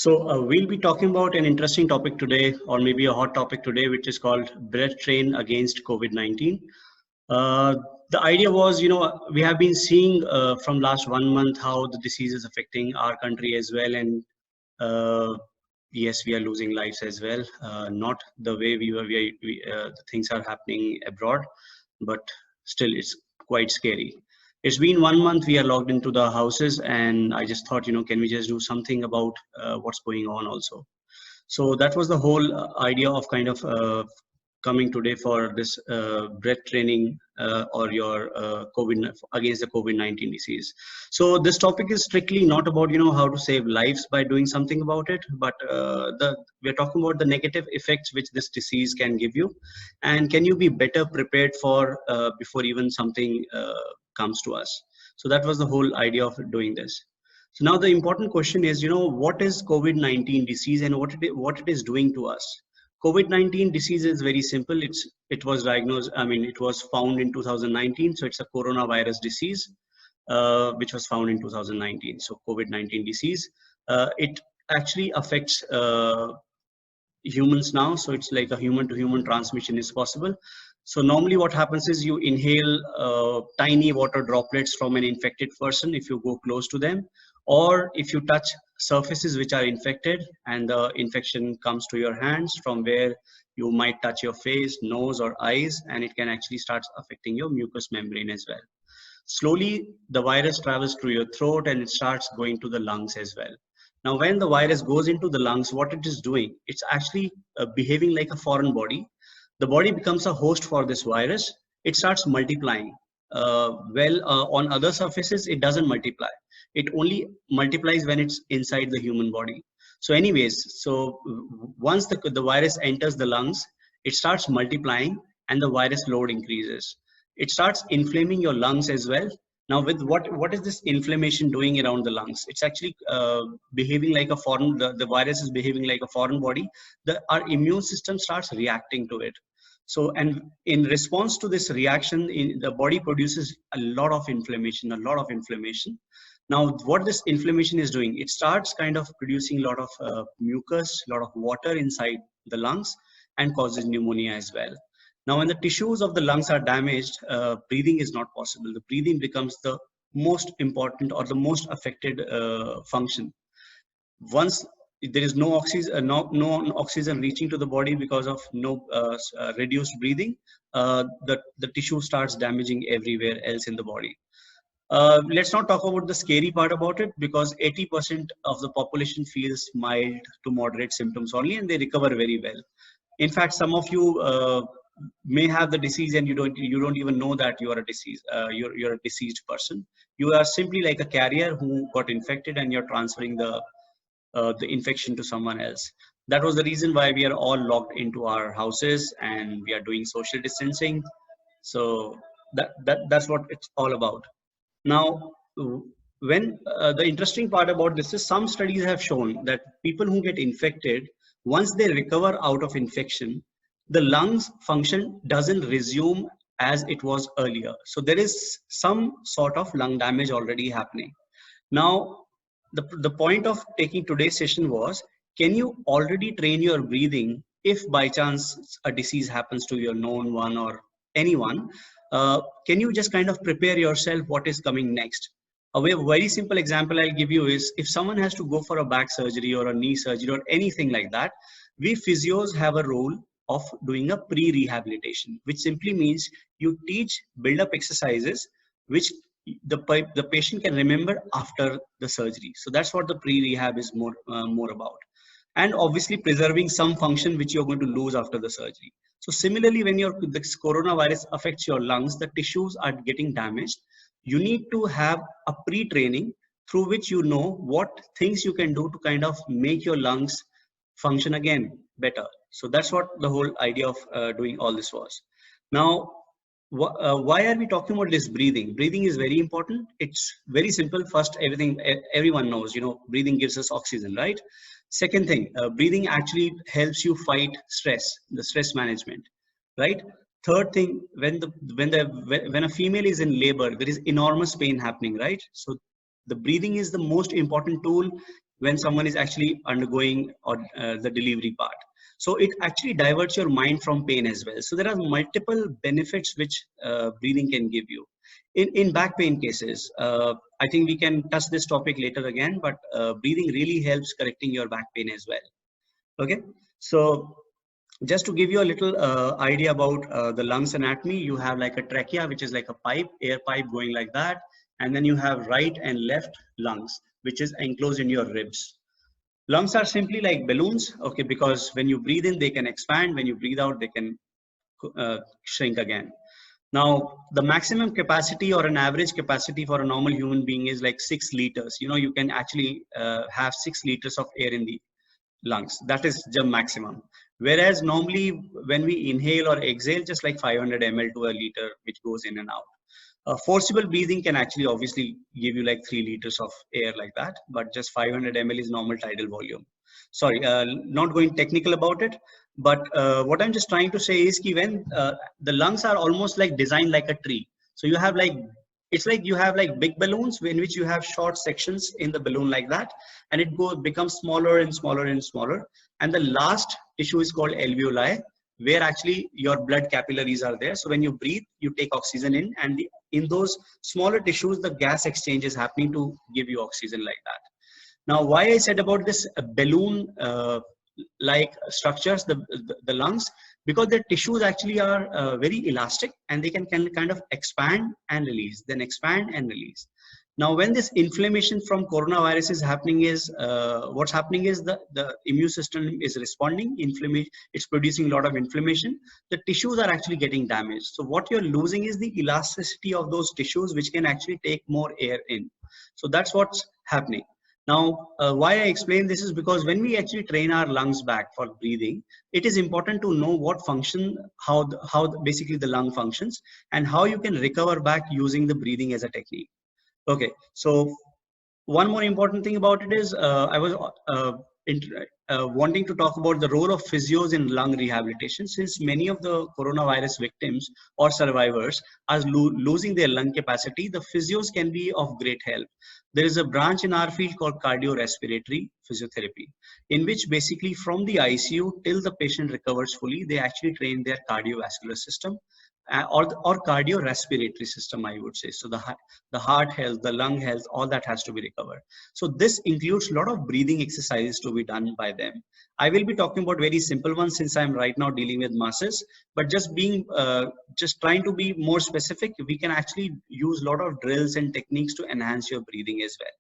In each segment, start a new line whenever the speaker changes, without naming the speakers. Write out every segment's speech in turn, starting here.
We'll be talking about an interesting topic today, or maybe a hot topic today, which is called breath train against COVID-19. Uh, the idea was, we have been seeing from last 1 month how the disease is affecting our country as well, and uh, yes, we are losing lives as well. Not the way the things are happening abroad, but still, it's quite scary. It's been 1 month we are locked into the houses, and I just thought, can we just do something about what's going on also? So that was the whole idea of kind of coming today for this breath training or your COVID against the COVID-19 disease. So this topic is strictly not about how to save lives by doing something about it, but we're talking about the negative effects which this disease can give you, and can you be better prepared for before even something comes to us. So that was the whole idea of doing this. So now the important question is, what is COVID-19 disease and what it is doing to us? COVID-19 disease is very simple. It was diagnosed, it was found in 2019. So it's a coronavirus disease, which was found in 2019. So COVID-19 disease, it actually affects humans now. So it's like a human to human transmission is possible. So normally what happens is you inhale tiny water droplets from an infected person if you go close to them, or if you touch surfaces which are infected and the infection comes to your hands, from where you might touch your face, nose or eyes, and it can actually start affecting your mucous membrane as well. Slowly the virus travels through your throat and it starts going to the lungs as well. Now when the virus goes into the lungs, what it is doing, it's actually behaving like a foreign body. The body becomes a host for this virus. It starts multiplying. On other surfaces, it doesn't multiply. It only multiplies when it's inside the human body. So anyways, once the virus enters the lungs, it starts multiplying and the virus load increases. It starts inflaming your lungs as well. Now with what is this inflammation doing around the lungs? It's actually behaving like a the virus is behaving like a foreign body. Our immune system starts reacting to it. So, and in response to this reaction, the body produces a lot of inflammation. Now, what this inflammation is doing, it starts kind of producing a lot of mucus, a lot of water inside the lungs, and causes pneumonia as well. Now, when the tissues of the lungs are damaged, breathing is not possible. The breathing becomes the most important or the most affected function. Once there is no oxygen reaching to the body because of reduced breathing, the tissue starts damaging everywhere else in the body. Let's not talk about the scary part about it, because 80% of the population feels mild to moderate symptoms only, and they recover very well. In fact, some of you may have the disease and you don't even know that you are a disease. You're a diseased person. You are simply like a carrier who got infected, and you're transferring the infection to someone else. That was the reason why we are all locked into our houses and we are doing social distancing. So that's what it's all about. Now, when the interesting part about this is, some studies have shown that people who get infected, once they recover out of infection, the lungs function doesn't resume as it was earlier. So there is some sort of lung damage already happening. Now, the point of taking today's session was, can you already train your breathing if by chance a disease happens to your known one or anyone? Can you just kind of prepare yourself what is coming next? A very simple example I'll give you is, if someone has to go for a back surgery or a knee surgery or anything like that, we physios have a role of doing a pre-rehabilitation, which simply means you teach build-up exercises which the patient can remember after the surgery. So that's what the pre-rehab is more about. And obviously preserving some function which you're going to lose after the surgery. So similarly, when this coronavirus affects your lungs, the tissues are getting damaged. You need to have a pre-training through which you know what things you can do to kind of make your lungs function again better. So that's what the whole idea of doing all this was. Now, why are we talking about this breathing? Breathing is very important. It's very simple. First, everyone knows, breathing gives us oxygen, right? Second thing, breathing actually helps you fight stress, the stress management, right? Third thing, when a female is in labor, there is enormous pain happening, right? So the breathing is the most important tool when someone is actually undergoing or the delivery part. So it actually diverts your mind from pain as well. So there are multiple benefits which breathing can give you. In back pain cases, I think we can touch this topic later again, but breathing really helps correcting your back pain as well. Okay, so just to give you a little idea about the lungs anatomy, you have like a trachea, which is like a pipe, air pipe going like that. And then you have right and left lungs, which is enclosed in your ribs. Lungs are simply like balloons, okay, because when you breathe in, they can expand. When you breathe out, they can shrink again. Now, the maximum capacity or an average capacity for a normal human being is like 6 liters. You know, you can actually have 6 liters of air in the lungs. That is the maximum. Whereas normally when we inhale or exhale, just like 500 ml to a liter, which goes in and out. Forcible breathing can actually obviously give you like 3 liters of air like that, but just 500 ml is normal tidal volume. Sorry, not going technical about it, but what I'm just trying to say is that when the lungs are almost like designed like a tree. So you have like, it's like you have like big balloons in which you have short sections in the balloon like that, and it becomes smaller and smaller and smaller. And the last tissue is called alveoli, where actually your blood capillaries are there. So when you breathe, you take oxygen in, and in those smaller tissues, the gas exchange is happening to give you oxygen like that. Now, why I said about this balloon like structures, the lungs, because the tissues actually are very elastic, and they can kind of expand and release, then expand and release. Now, when this inflammation from coronavirus is happening, is what's happening is the immune system is responding. Inflammation, it's producing a lot of inflammation. The tissues are actually getting damaged. So what you're losing is the elasticity of those tissues, which can actually take more air in. So that's what's happening. Now, why I explain this is because when we actually train our lungs back for breathing, it is important to know what function, how basically the lung functions, and how you can recover back using the breathing as a technique. Okay, so one more important thing about it is I was wanting to talk about the role of physios in lung rehabilitation, since many of the coronavirus victims or survivors are losing their lung capacity. The physios can be of great help. There is a branch in our field called cardiorespiratory physiotherapy, in which basically from the ICU till the patient recovers fully, they actually train their cardiovascular system or cardiorespiratory system, I would say. So the heart health, the lung health, all that has to be recovered. So this includes a lot of breathing exercises to be done by them. I will be talking about very simple ones since I'm right now dealing with masses, but just trying to be more specific, we can actually use a lot of drills and techniques to enhance your breathing as well.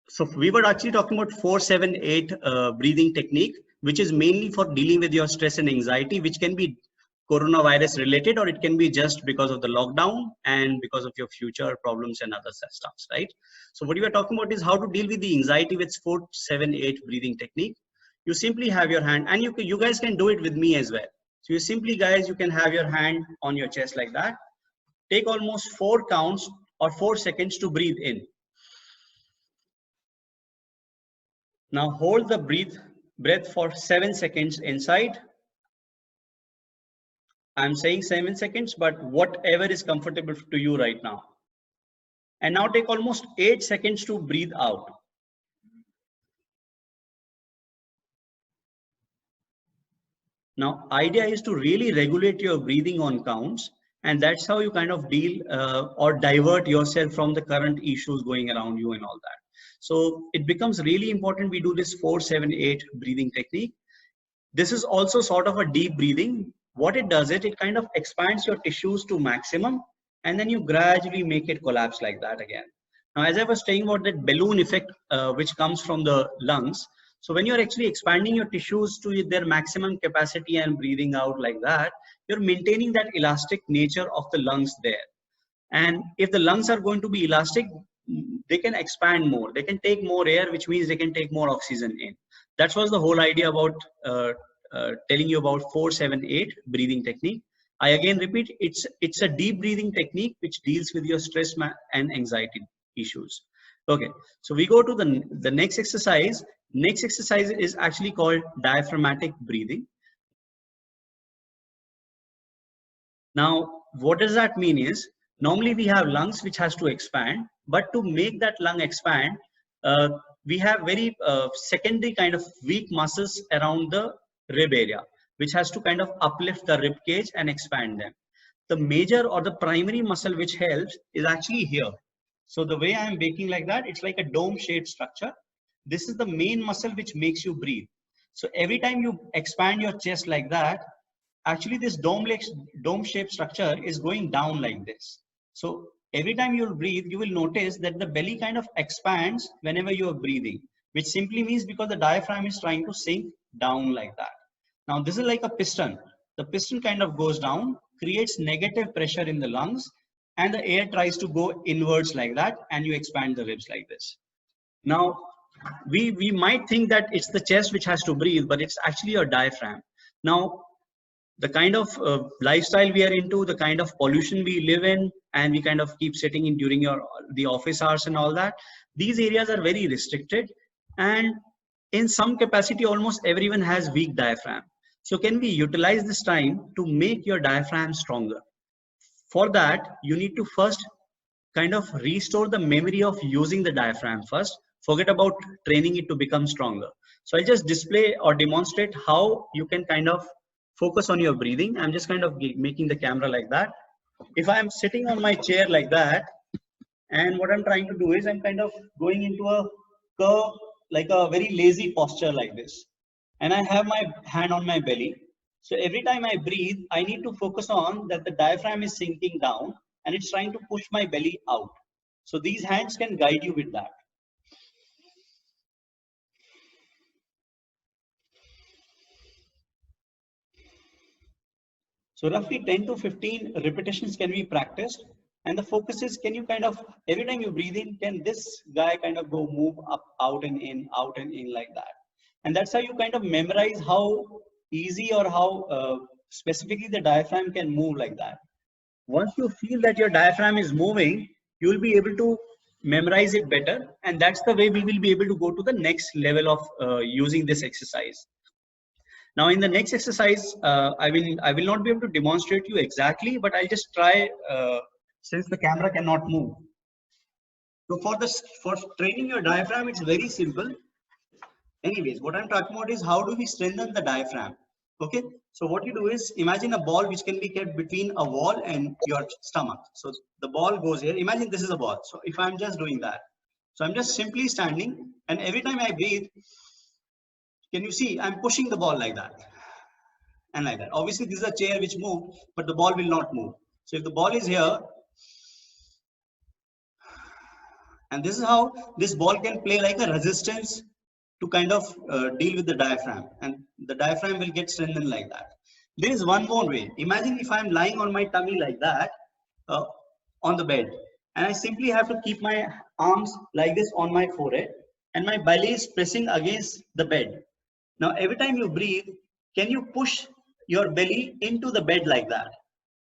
So we were actually talking about 4-7-8 breathing technique, which is mainly for dealing with your stress and anxiety, which can be coronavirus related, or it can be just because of the lockdown and because of your future problems and other stuffs, right? So what we are talking about is how to deal with the anxiety with 4-7-8 breathing technique. You simply have your hand, and you guys can do it with me as well. So you simply, guys, you can have your hand on your chest like that. Take almost 4 counts or 4 seconds to breathe in. Now hold the breath for 7 seconds inside. I'm saying 7 seconds, but whatever is comfortable to you right now. And now take almost 8 seconds to breathe out. Now, idea is to really regulate your breathing on counts, and that's how you kind of deal or divert yourself from the current issues going around you and all that. So it becomes really important we do this 4-7-8 breathing technique. This is also sort of a deep breathing. What it does is it kind of expands your tissues to maximum, and then you gradually make it collapse like that again. Now, as I was saying about that balloon effect, which comes from the lungs. So when you're actually expanding your tissues to their maximum capacity and breathing out like that, you're maintaining that elastic nature of the lungs there. And if the lungs are going to be elastic, they can expand more. They can take more air, which means they can take more oxygen in. That was the whole idea about telling you about 4-7-8 breathing technique. I again repeat, it's a deep breathing technique which deals with your stress and anxiety issues. Okay, so we go to the next exercise. Next exercise is actually called diaphragmatic breathing. Now, what does that mean is Normally we have lungs which has to expand, but to make that lung expand, we have very secondary kind of weak muscles around the rib area, which has to kind of uplift the rib cage and expand them. The major or the primary muscle which helps is actually here. So the way I am making like that, it's like a dome shaped structure. This is the main muscle which makes you breathe. So every time you expand your chest like that, actually this dome shaped structure is going down like this. So every time you'll breathe, you will notice that the belly kind of expands whenever you are breathing, which simply means because the diaphragm is trying to sink down like that. Now this is like a piston. The piston kind of goes down, creates negative pressure in the lungs, and the air tries to go inwards like that, and you expand the ribs like this. Now, we might think that it's the chest which has to breathe, but it's actually your diaphragm. Now, the kind of lifestyle we are into, the kind of pollution we live in, and we kind of keep sitting in during the office hours and all that, these areas are very restricted, and in some capacity almost everyone has weak diaphragm. So can we utilize this time to make your diaphragm stronger? For that, you need to first kind of restore the memory of using the diaphragm first. Forget about training it to become stronger. So I'll just display or demonstrate how you can kind of focus on your breathing. I'm just kind of making the camera like that. If I'm sitting on my chair like that, and what I'm trying to do is I'm kind of going into a curve, like a very lazy posture like this. And I have my hand on my belly. So every time I breathe, I need to focus on that the diaphragm is sinking down and it's trying to push my belly out. So these hands can guide you with that. So roughly 10 to 15 repetitions can be practiced. And the focus is, can you kind of, every time you breathe in, can this guy kind of go move up, out and in like that. And that's how you kind of memorize how easy or how specifically the diaphragm can move like that. Once you feel that your diaphragm is moving, you will be able to memorize it better. And that's the way we will be able to go to the next level of using this exercise. Now in the next exercise, I will not be able to demonstrate you exactly, but I'll just try since the camera cannot move. So for training your diaphragm, it's very simple. Anyways, what I'm talking about is how do we strengthen the diaphragm? Okay, so what you do is imagine a ball which can be kept between a wall and your stomach. So the ball goes here. Imagine this is a ball. So if I'm just doing that, so I'm just simply standing, and every time I breathe, can you see I'm pushing the ball like that and like that. Obviously, this is a chair which moves, but the ball will not move. So if the ball is here, and this is how this ball can play like a resistance to kind of deal with the diaphragm, and the diaphragm will get strengthened like that. There is one more way. Imagine if I'm lying on my tummy like that on the bed, and I simply have to keep my arms like this on my forehead, and my belly is pressing against the bed. Now, every time you breathe, can you push your belly into the bed like that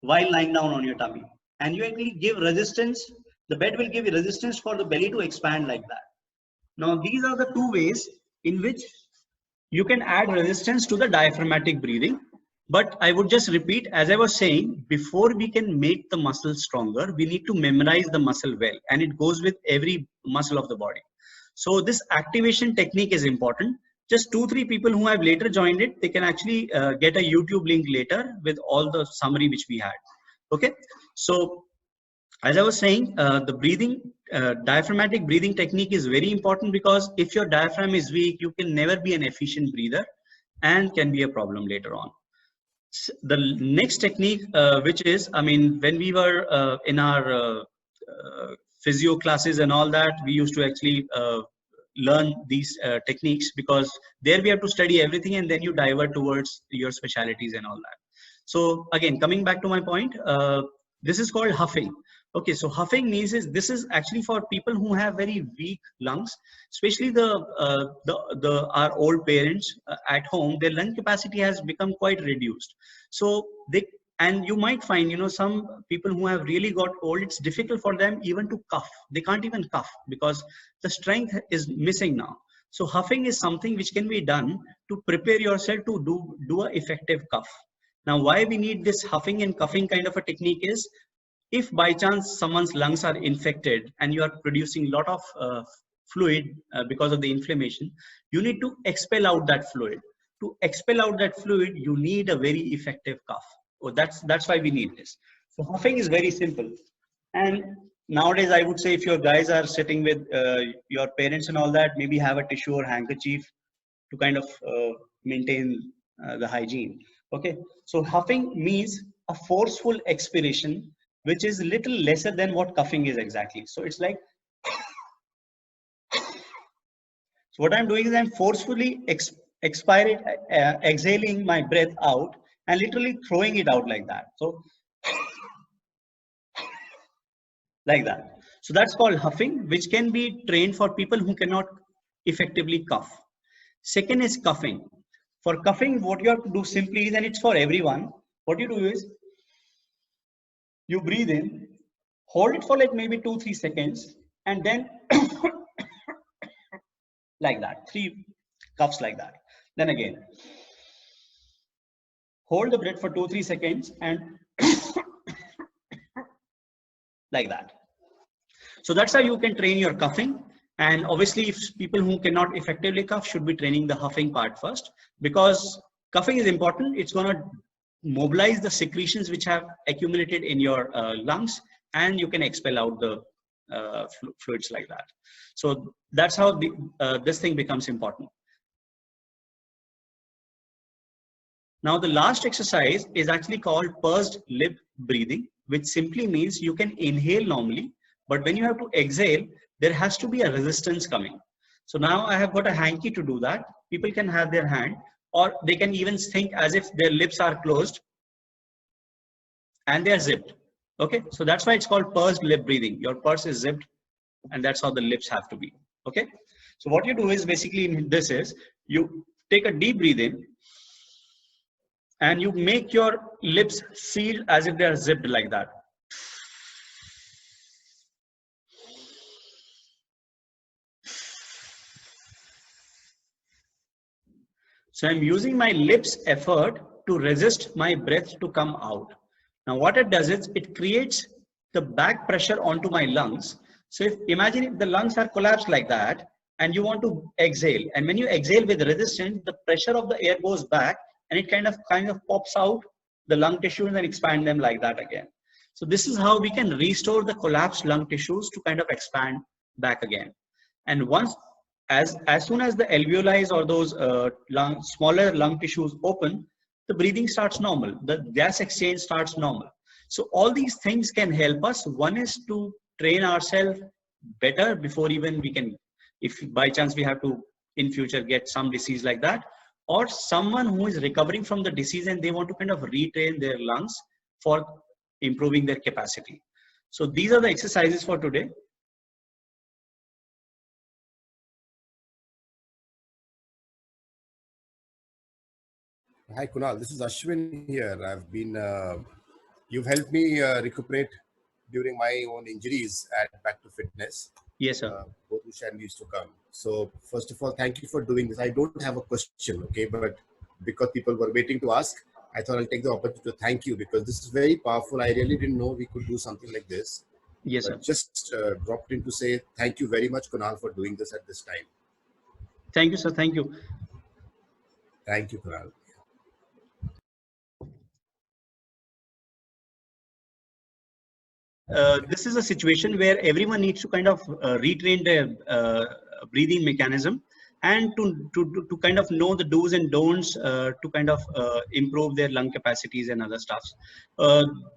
while lying down on your tummy? And you actually give resistance. The bed will give you resistance for the belly to expand like that. Now, these are the two ways in which you can add resistance to the diaphragmatic breathing. But I would just repeat, as I was saying, before we can make the muscle stronger, we need to memorize the muscle well. And it goes with every muscle of the body. So this activation technique is important. Just 2-3 people who have later joined it, they can actually get a YouTube link later with all the summary which we had. Okay, so as I was saying, the breathing, diaphragmatic breathing technique is very important, because if your diaphragm is weak, you can never be an efficient breather and can be a problem later on. The next technique, which is, I mean, when we were in our physio classes and all that, we used to actually learn these techniques, because there we have to study everything and then you divert towards your specialties and all that. So again, coming back to my point, this is called huffing. Okay, so huffing means this is actually for people who have very weak lungs, especially our old parents at home. Their lung capacity has become quite reduced. So and you might find, you know, some people who have really got old, it's difficult for them even to cough. They can't even cough because the strength is missing now. So huffing is something which can be done to prepare yourself to do an effective cough. Now, why we need this huffing and coughing kind of a technique is, if by chance someone's lungs are infected and you are producing a lot of fluid because of the inflammation, you need to expel out that fluid. To expel out that fluid, you need a very effective cough. Oh, that's why we need this. So huffing is very simple. And nowadays, I would say if your guys are sitting with your parents and all that, maybe have a tissue or handkerchief to kind of maintain the hygiene. Okay, so huffing means a forceful expiration, which is little lesser than what coughing is exactly. So it's like, so what I'm doing is I'm forcefully exhaling my breath out and literally throwing it out like that. So like that. So that's called huffing, which can be trained for people who cannot effectively cough. Second is coughing. For coughing, what you have to do simply is, and it's for everyone, what you do is you breathe in, hold it for like maybe 2-3 seconds, and then like that, 3 coughs like that. Then again, hold the breath for 2-3 seconds and like that. So that's how you can train your coughing. And obviously, if people who cannot effectively cough should be training the huffing part first, because coughing is important. It's going to mobilize the secretions which have accumulated in your lungs, and you can expel out the fluids like that. So that's how this thing becomes important. Now, the last exercise is actually called pursed lip breathing, which simply means you can inhale normally, but when you have to exhale, there has to be a resistance coming. So now I have got a hanky to do that. People can have their hand, or they can even think as if their lips are closed and they are zipped. Okay, so that's why it's called pursed lip breathing. Your purse is zipped, and that's how the lips have to be. Okay, so what you do is basically this is you take a deep breath in, and you make your lips sealed as if they are zipped like that. So I'm using my lips effort to resist my breath to come out. Now what it does is it creates the back pressure onto my lungs. So imagine if the lungs are collapsed like that and you want to exhale, and when you exhale with resistance, the pressure of the air goes back and it kind of pops out the lung tissues and expand them like that again. So this is how we can restore the collapsed lung tissues to kind of expand back again. And once as soon as the alveoli or those smaller lung tissues open, the breathing starts normal, the gas exchange starts normal. So all these things can help us. One is to train ourselves better before even we can, if by chance we have to in future get some disease like that, or someone who is recovering from the disease and they want to kind of retrain their lungs for improving their capacity. So these are the exercises for today.
Hi Kunal, this is Ashwin here. I've been, you've helped me recuperate during my own injuries at Back to Fitness.
Yes, sir.
Both Usha and we used to come. So first of all, thank you for doing this. I don't have a question, okay, but because people were waiting to ask, I thought I'll take the opportunity to thank you, because this is very powerful. I really didn't know we could do something like this.
Yes,
but
sir.
Just dropped in to say thank you very much, Kunal, for doing this at this time.
Thank you, sir. Thank you.
Thank you, Kunal.
This is a situation where everyone needs to kind of retrain their breathing mechanism, and to kind of know the do's and don'ts to kind of improve their lung capacities and other stuffs.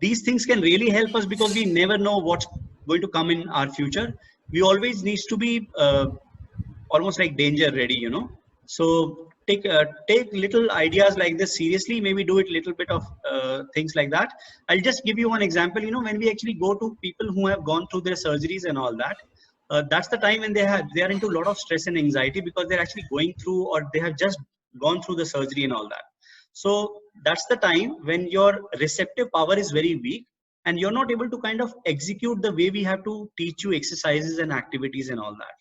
These things can really help us because we never know what's going to come in our future. We always needs to be almost like danger ready, you know. So take little ideas like this seriously. Maybe do it little bit of things like that. I'll just give you one example. You know, when we actually go to people who have gone through their surgeries and all that, that's the time when they are into a lot of stress and anxiety because they're actually going through, or they have just gone through the surgery and all that. So that's the time when your receptive power is very weak and you're not able to kind of execute the way we have to teach you exercises and activities and all that.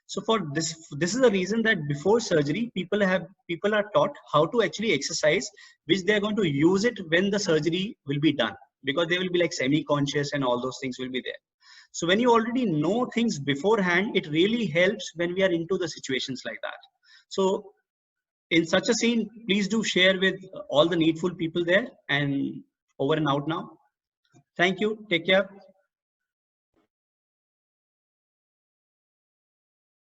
So for this is the reason that before surgery, people are taught how to actually exercise, which they are going to use it when the surgery will be done. because they will be like semi-conscious and all those things will be there. So when you already know things beforehand, it really helps when we are into the situations like that. So in such a scene, please do share with all the needful people there, and over and out now. Thank you. Take care.